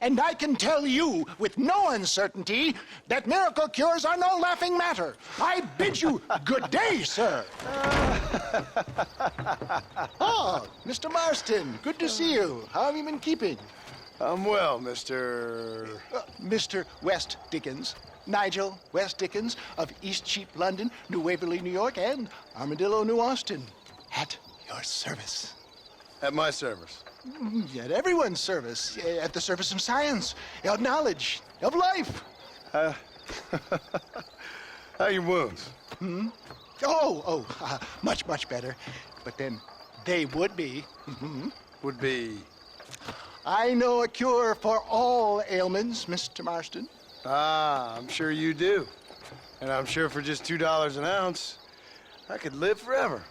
And I can tell you with no uncertainty that miracle cures are no laughing matter. I bid you good day, sir. Oh, Mr. Marston, good to see you. How have you been keeping? I'm well, Mr. Mr. West Dickens. Nigel West Dickens of Eastcheap, London, New Waverly, New York, and Armadillo, New Austin. At your service. At my service. At everyone's service. At the service of science, of knowledge, of life. How are your wounds? Much, much better. But then they would be. Would be... I know a cure for all ailments, Mr. Marston. Ah, I'm sure you do. And I'm sure for just $2 an ounce, I could live forever.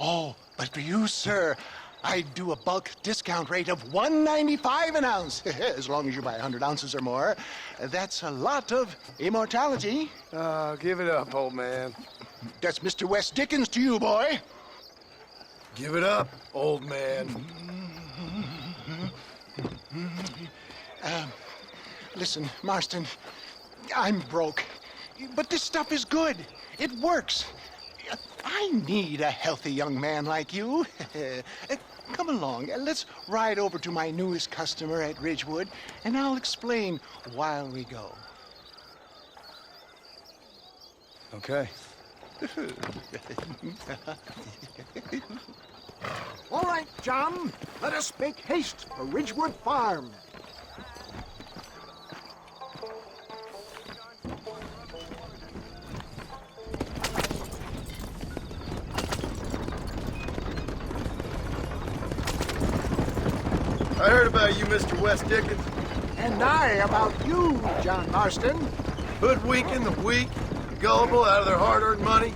Oh, but for you, sir, I'd do a bulk discount rate of $1.95 an ounce, as long as you buy 100 ounces or more. That's a lot of immortality. Give it up, old man. That's Mr. West Dickens to you, boy. Give it up, old man. Listen, Marston, I'm broke, but this stuff is good. It works. I need a healthy young man like you. Come along, let's ride over to my newest customer at Ridgewood, and I'll explain while we go. Okay. All right, John, let us make haste for Ridgewood Farm. I heard about you, Mr. West Dickens. And I about you, John Marston. Hoodwinking the weak, the gullible out of their hard-earned money.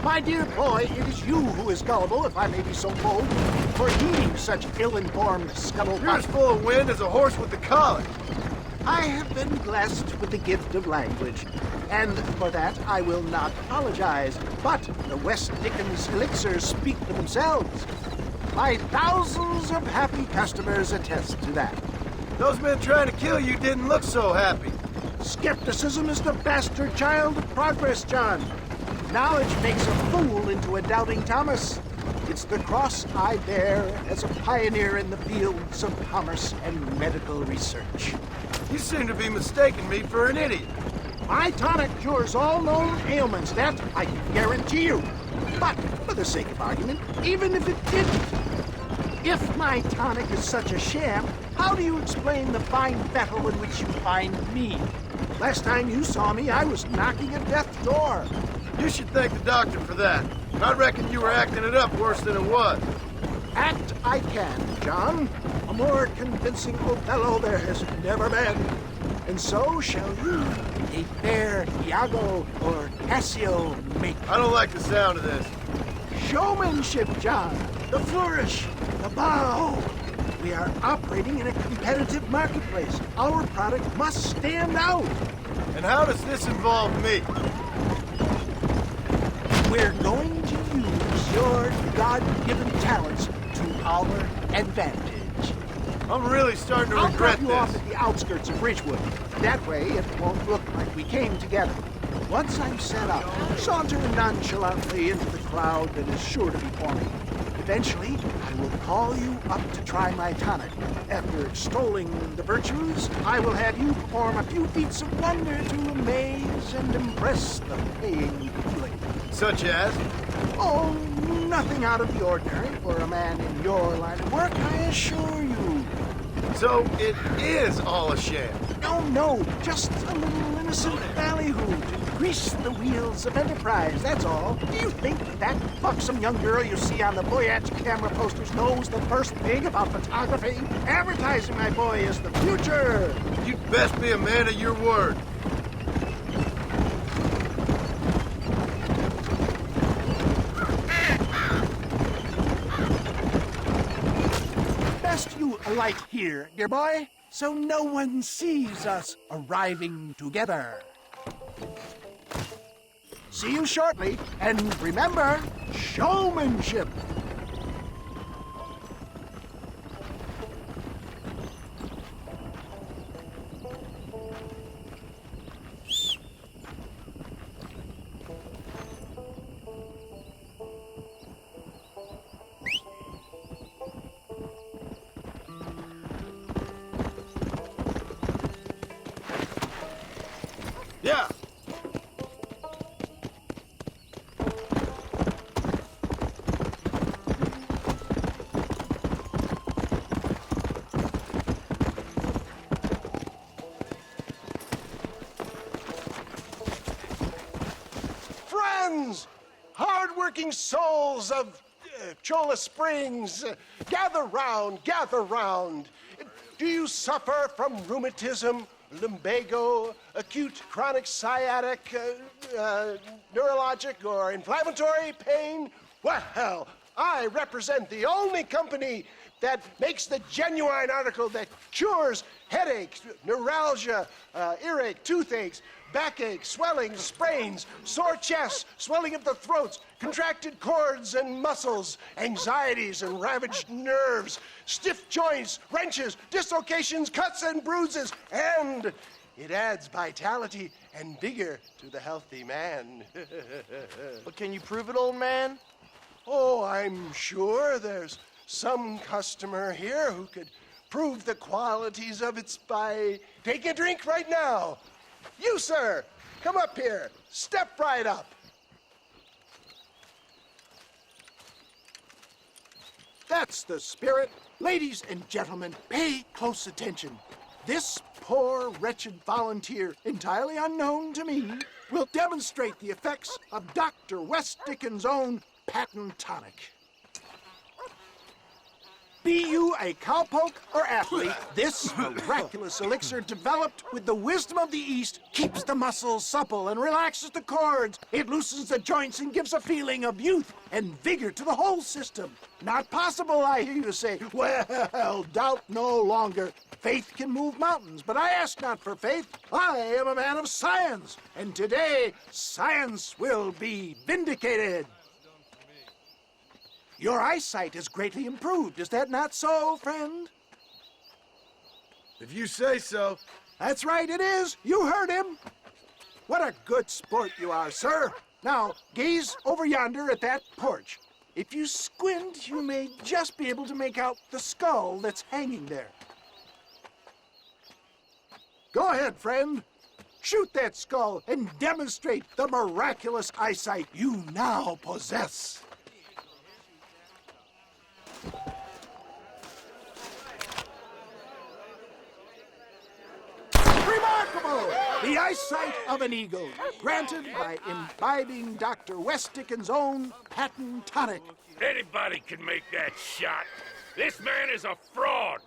My dear boy, it is you who is gullible, if I may be so bold, for heeding such ill-informed scuttlebutt. You're as full of wind as a horse with the colic. I have been blessed with the gift of language, and for that I will not apologize. But the West Dickens elixirs speak for themselves. My thousands of happy customers attest to that. Those men trying to kill you didn't look so happy. Skepticism is the bastard child of progress, John. Knowledge makes a fool into a doubting Thomas. It's the cross I bear as a pioneer in the fields of commerce and medical research. You seem to be mistaking me for an idiot. My tonic cures all known ailments, that I can guarantee you. But, for the sake of argument, even if it didn't, if my tonic is such a sham, how do you explain the fine battle in which you find me? Last time you saw me, I was knocking at death's door. You should thank the doctor for that. I reckon you were acting it up worse than it was. Act I can, John. A more convincing Othello there has never been. And so shall you, a fair Iago or Cassio make. I don't like the sound of this. Showmanship, John. The flourish, the bow. We are operating in a competitive marketplace. Our product must stand out. And how does this involve me? We're going to use your God-given talents to our advantage. I'm really starting to I'll regret drop you this. off at the outskirts of Ridgewood. That way, it won't look like we came together. Once I'm set up, saunter nonchalantly into the crowd that is sure to be forming. Eventually, I will call you up to try my tonic. After extolling the virtues, I will have you perform a few feats of wonder to amaze and impress the paying public. Such as? Oh, nothing out of the ordinary for a man in your line of work, I assure you. So it is all a sham. No, just a little innocent ballyhoo to grease the wheels of enterprise, that's all. Do you think that buxom young girl you see on the Voyage camera posters knows the first thing about photography? Advertising, my boy, is the future. You'd best be a man of your word. Best you alight here, dear boy, so no one sees us arriving together. See you shortly, and remember, showmanship. Yeah. Friends, hard-working souls of Cholla Springs, gather round, gather round. Do you suffer from rheumatism, lumbago, acute chronic sciatic, neurologic, or inflammatory pain? Well, I represent the only company that makes the genuine article that cures headaches, neuralgia, earache, toothaches, backache, swelling, sprains, sore chests, swelling of the throats, contracted cords and muscles, anxieties and ravaged nerves, stiff joints, wrenches, dislocations, cuts and bruises, and it adds vitality and vigor to the healthy man. But can you prove it, old man? Oh, I'm sure there's some customer here who could prove the qualities of it by taking a drink right now. You, sir, come up here. Step right up. That's the spirit. Ladies and gentlemen, pay close attention. This poor, wretched volunteer, entirely unknown to me, will demonstrate the effects of Dr. West Dickens' own patent tonic. Be you a cowpoke or athlete, this miraculous elixir developed with the wisdom of the East keeps the muscles supple and relaxes the cords. It loosens the joints and gives a feeling of youth and vigor to the whole system. Not possible, I hear you say. Well, doubt no longer. Faith can move mountains, but I ask not for faith. I am a man of science, and today science will be vindicated. Your eyesight is greatly improved. Is that not so, friend? If you say so. That's right, it is. You heard him. What a good sport you are, sir. Now, gaze over yonder at that porch. If you squint, you may just be able to make out the skull that's hanging there. Go ahead, friend. Shoot that skull and demonstrate the miraculous eyesight you now possess. Remarkable! The eyesight of an eagle, granted by imbibing Dr. West Dickens' own patent tonic. Anybody can make that shot. This man is a fraud.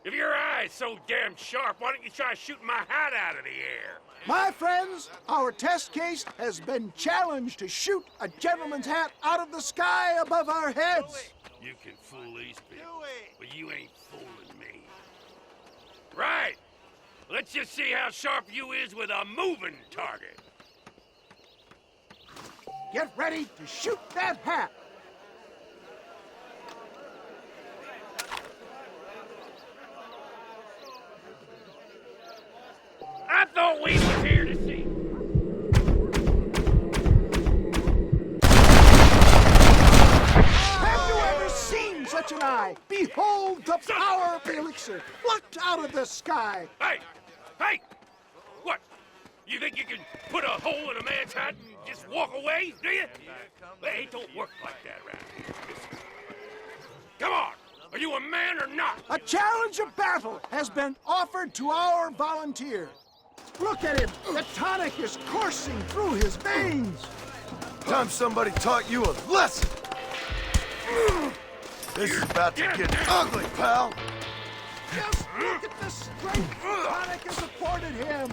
If your eye's so damn sharp, why don't you try shooting my hat out of the air? My friends, our test case has been challenged to shoot a gentleman's hat out of the sky above our heads. You can fool these people, but you ain't fooling me. Right. Let's just see how sharp you is with a moving target. Get ready to shoot that hat. I thought we was here to see. Have you ever seen such an eye? Behold the power of the elixir, plucked out of the sky. Hey! Hey! What? You think you can put a hole in a man's hat and just walk away, do you? Hey, it don't work like that around here. Listen. Come on! Are you a man or not? A challenge of battle has been offered to our volunteer. Look at him. The tonic is coursing through his veins. Time somebody taught you a lesson. This is about to get ugly, pal. Just look at the strength the tonic has afforded him.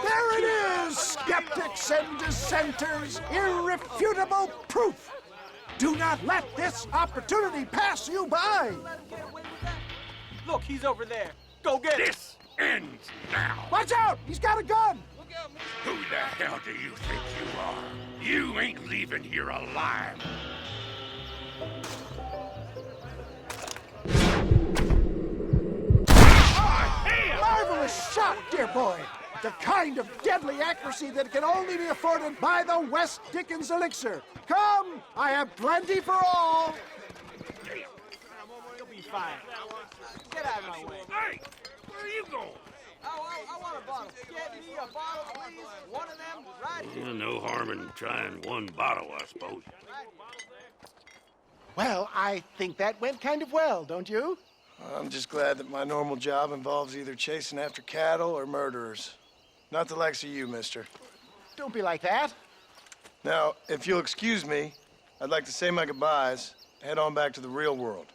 There it is, skeptics and dissenters. Irrefutable proof. Do not let this opportunity pass you by. Look, he's over there. Go get him. This ends now. Watch out! He's got a gun! Who the hell do you think you are? You ain't leaving here alive. Marvelous shot, dear boy. The kind of deadly accuracy that can only be afforded by the West Dickens elixir. Come, I have plenty for all. You'll be fine. Get out of my way. Hey! you going? I want a bottle. Get me a bottle, please. One of them, right here. Yeah, no harm in trying one bottle, I suppose. Well, I think that went kind of well, don't you? I'm just glad that my normal job involves either chasing after cattle or murderers. Not the likes of you, mister. Don't be like that. Now, if you'll excuse me, I'd like to say my goodbyes, head on back to the real world.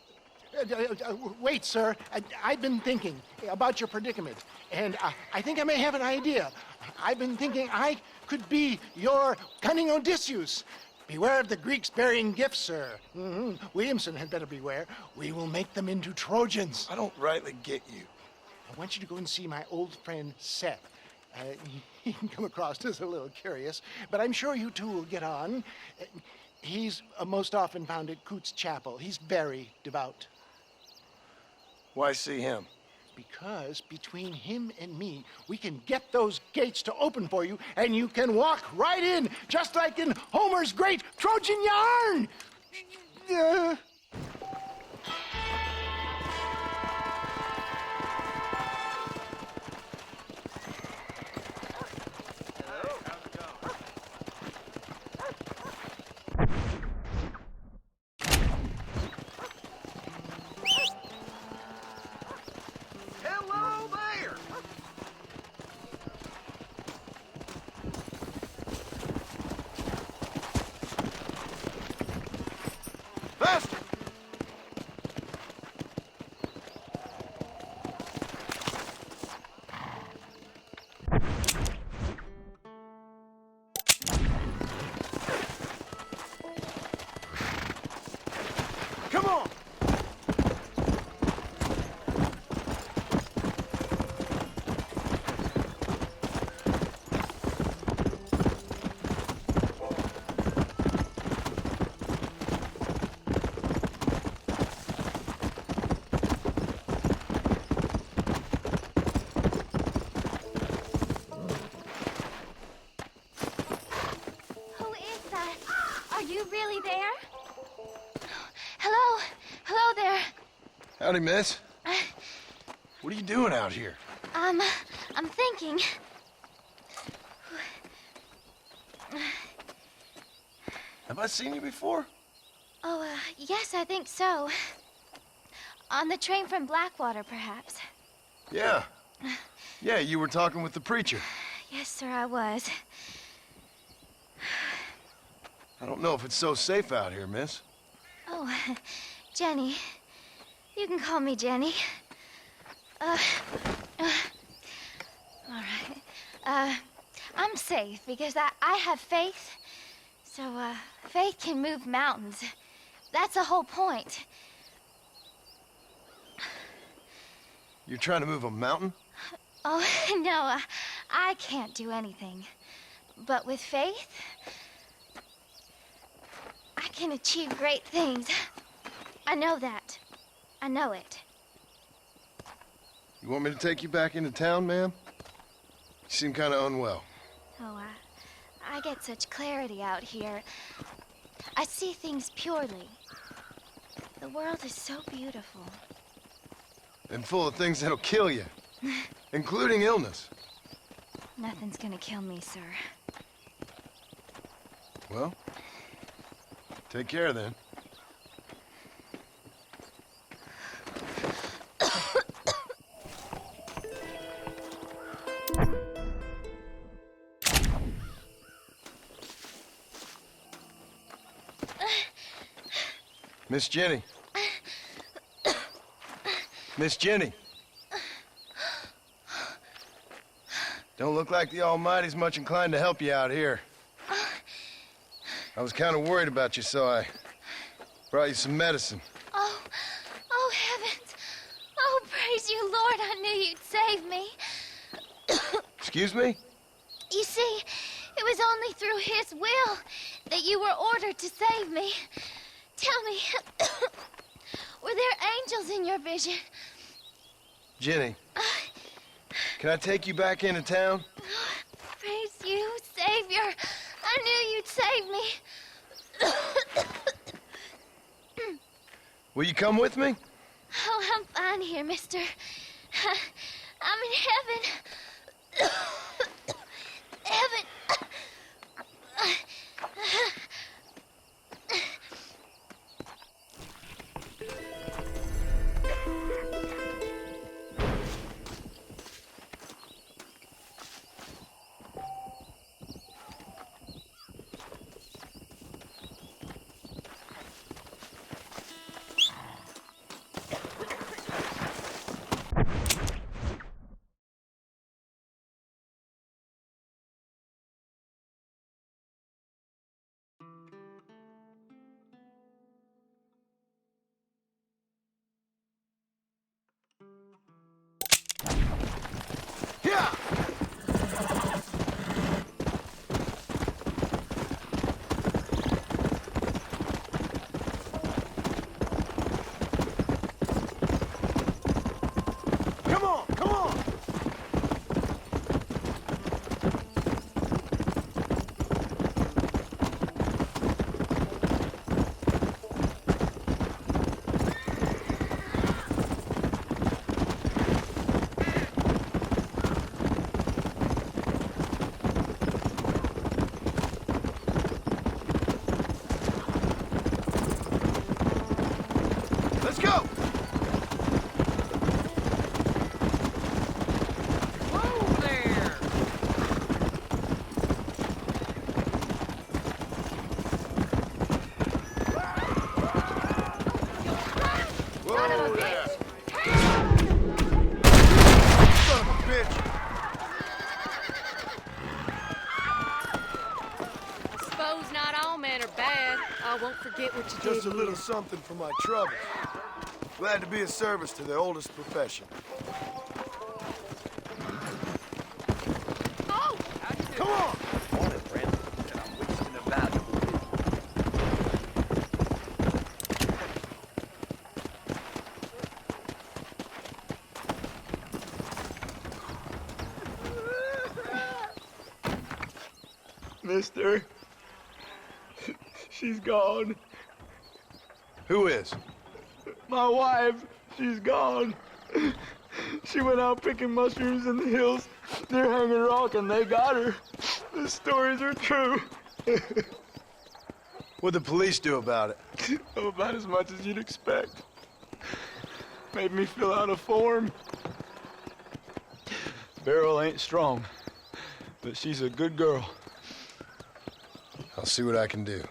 Wait, sir. I've been thinking about your predicament, and I think I may have an idea. I've been thinking I could be your cunning Odysseus. Beware of the Greeks bearing gifts, sir. Williamson had better beware. We will make them into Trojans. I don't rightly get you. I want you to go and see my old friend Seth. He can come across as a little curious, but I'm sure you two will get on. He's most often found at Coots Chapel. He's very devout. Why see him? Because between him and me, we can get those gates to open for you, and you can walk right in, just like in Homer's great Trojan yarn! Hello there! Faster! Come on! Who is that? Are you really there? Hello? Hello there. Howdy, miss. What are you doing out here? I'm thinking. Have I seen you before? Oh, yes, I think so. On the train from Blackwater, perhaps. Yeah. Yeah, you were talking with the preacher. Yes, sir, I was. I don't know if it's so safe out here, miss. Oh, Jenny. You can call me Jenny. All right. I'm safe because I have faith. So, faith can move mountains. That's the whole point. You're trying to move a mountain? Oh, no, I can't do anything. But with faith, I can achieve great things. I know that. I know it. You want me to take you back into town, ma'am? You seem kind of unwell. Oh, I get such clarity out here. I see things purely. The world is so beautiful. And full of things that'll kill you, including illness. Nothing's gonna kill me, sir. Well, take care then. Miss Jenny. Miss Jenny. Don't look like the Almighty's much inclined to help you out here. I was kind of worried about you, so I brought you some medicine. Oh, heavens. Oh, praise you, Lord. I knew you'd save me. Excuse me? You see, it was only through his will that you were ordered to save me. Tell me, were there angels in your vision? Jenny, can I take you back into town? Praise you, Savior. I knew you'd save me. Will you come with me? Oh, I'm fine here, mister. I'm in heaven. Heaven. Let's go! Whoa there! Whoa there! Son of a bitch! Suppose not all men are bad. I won't forget what you did. Just a little something for my troubles. Glad to be of service to the oldest profession. Oh! Come on! Morning, friend. And I'm wasting a valuable Mister, she's gone. Who is? My wife, she's gone. She went out picking mushrooms in the hills near Hanging Rock and they got her. The stories are true. What'd the police do about it? Oh, about as much as you'd expect. Made me fill out a form. Beryl ain't strong, but she's a good girl. I'll see what I can do.